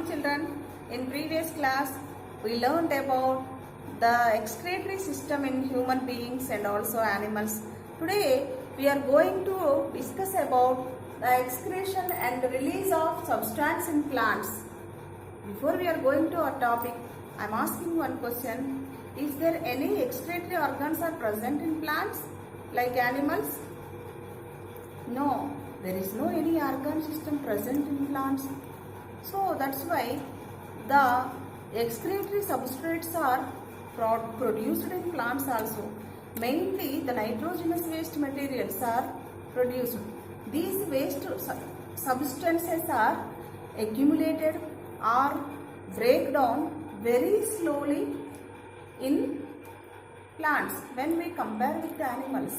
children. In previous class we learned about the excretory system in human beings and also animals. Today we are going to discuss about the excretion and release of substance in plants. Before we are going to our topic, I am asking one question. Is there any excretory organs are present in plants like animals? No, there is no any organ system present in plants. So that's why the excretory substrates are produced in plants also. Mainly the nitrogenous waste materials are produced. These waste substances are accumulated or break down very slowly in plants when we compare with the animals.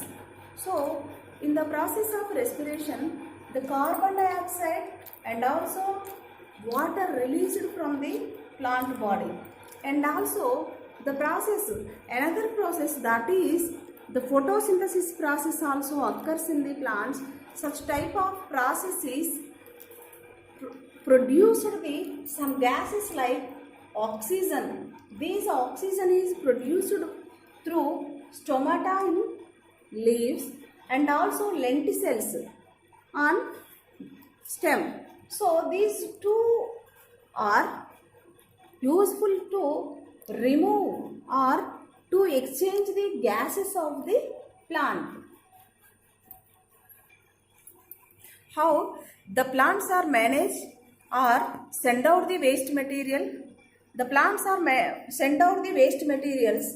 So in the process of respiration, the carbon dioxide and also water released from the plant body, and also the process, another process, that is the photosynthesis process also occurs in the plants. Such type of processes produce some gases like oxygen. This oxygen is produced through stomata in leaves and also lenticels on stem. So these two are useful to remove or to exchange the gases of the plant. How the plants are managed or send out the waste material? The plants are send out the waste materials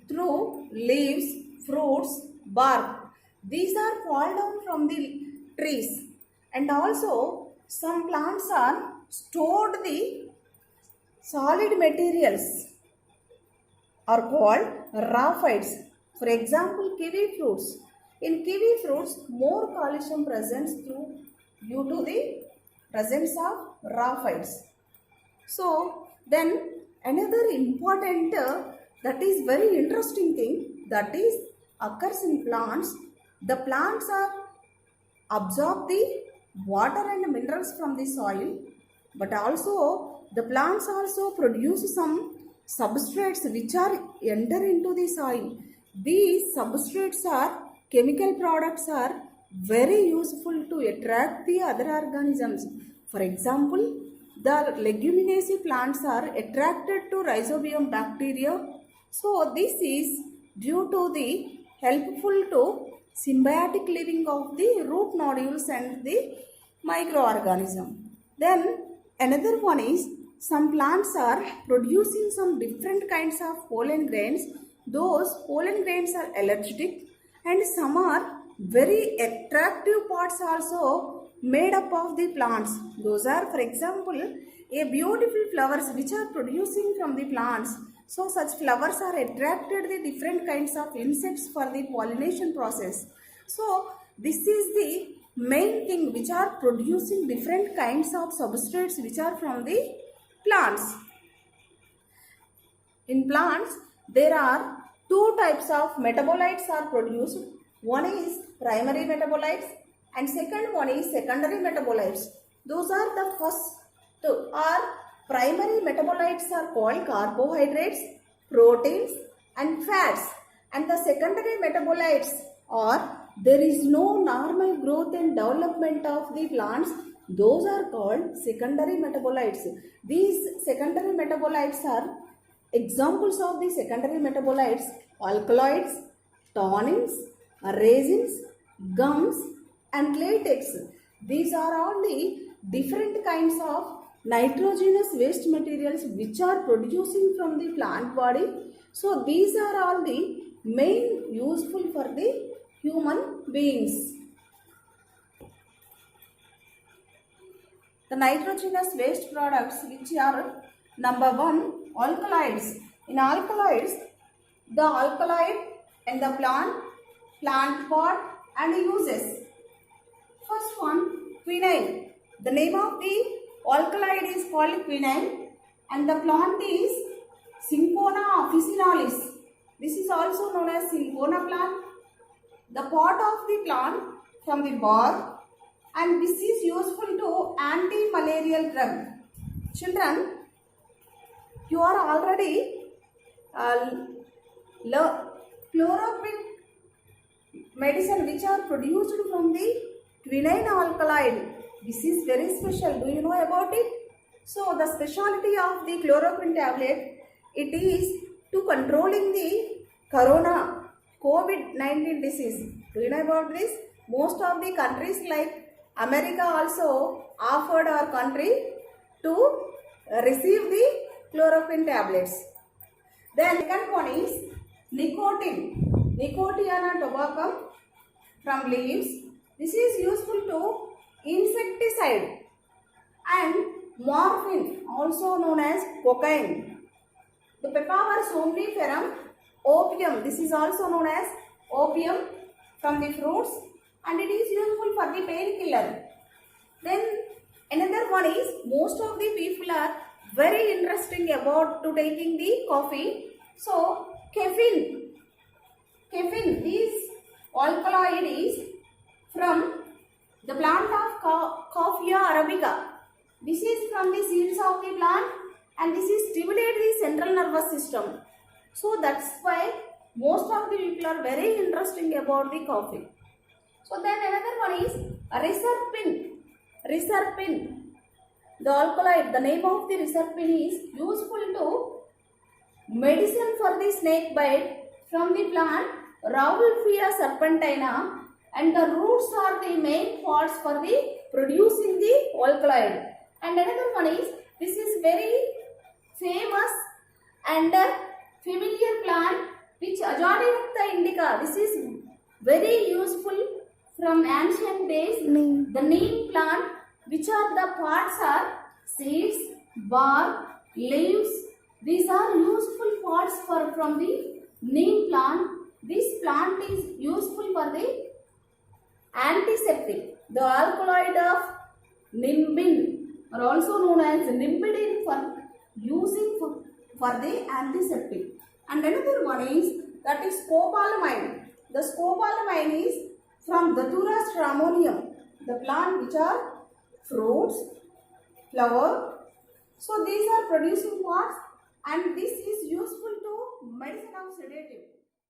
through leaves, fruits, bark. These are fall down from the trees, and also some plants are stored the solid materials are called rhaphides. For example, kiwi fruits. In kiwi fruits, more calcium presence due to the presence of rhaphides. So then another important that is very interesting thing that is occurs in plants. The plants are absorb the water and minerals from the soil, but also the plants also produce some substrates which are enter into the soil. These substrates are chemical products are very useful to attract the other organisms. For example, the leguminous plants are attracted to rhizobium bacteria. So this is due to the helpful to symbiotic living of the root nodules and the microorganism. Then another one is some plants are producing some different kinds of pollen grains. Those pollen grains are allergic, and some are very attractive parts also made up of the plants. Those are, for example, a beautiful flowers which are producing from the plants. So such flowers are attracted the different kinds of insects for the pollination process. So this is the main thing which are producing different kinds of substrates which are from the plants. In plants there are two types of metabolites are produced. One is primary metabolites and second one is secondary metabolites. Those are the first two. Primary metabolites are called carbohydrates, proteins and fats, and the secondary metabolites are there is no normal growth and development of the plants. Those are called secondary metabolites. These secondary metabolites are examples of the secondary metabolites: alkaloids, tannins, resins, gums and latex. These are all the different kinds of nitrogenous waste materials which are producing from the plant body. So these are all the main useful for the human beings. The nitrogenous waste products which are number one, alkaloids. In alkaloids, the alkaloid and the plant pot and uses. First one, quinine. The name of the alkaloid is called quinine and the plant is Cinchona officinalis. This is also known as cinchona plant. The pot of the plant from the bark, and this is useful to anti-malarial drug. Children, you are already chloroquine medicine which are produced from the quinine alkaloid. This is very special. Do you know about it? So the specialty of the chloroquine tablet, it is to controlling the corona COVID-19 disease. Do you know about this? Most of the countries like America also offered our country to receive the chloroquine tablets. Then second one is nicotine. Nicotiana tobacco from leaves. This is useful to insecticide and morphine, also known as cocaine. The papaver somniferum, opium. This is also known as opium from the fruits, and it is useful for the painkiller. Then another one is most of the people are very interesting about to taking the coffee. So caffeine. Caffeine, this alkaloid is from the plant of Coffea arabica. This is from the seeds of the plant, and this is stimulate the central nervous system. So that's why most of the people are very interesting about the coffee. So then another one is reserpine. Reserpine. The alkaloid, the name of the reserpine is useful to medicine for the snake bite from the plant Rauwolfia serpentina, and the roots are the main parts for the producing the alkaloid. And another one is, this is very famous and familiar plant which Azadirachta indica. This is very useful from ancient days. The neem plant, which are the parts are seeds, bark, leaves. These are useful parts from the neem plant. This plant is useful for the antiseptic. The alkaloid of nimbin, are also known as nimbidine, for using for the antiseptic. And another one is, that is scopolamine. The scopolamine is from Datura stramonium, the plant which are fruits, flower. So these are producing parts, and this is useful to medicine of sedative.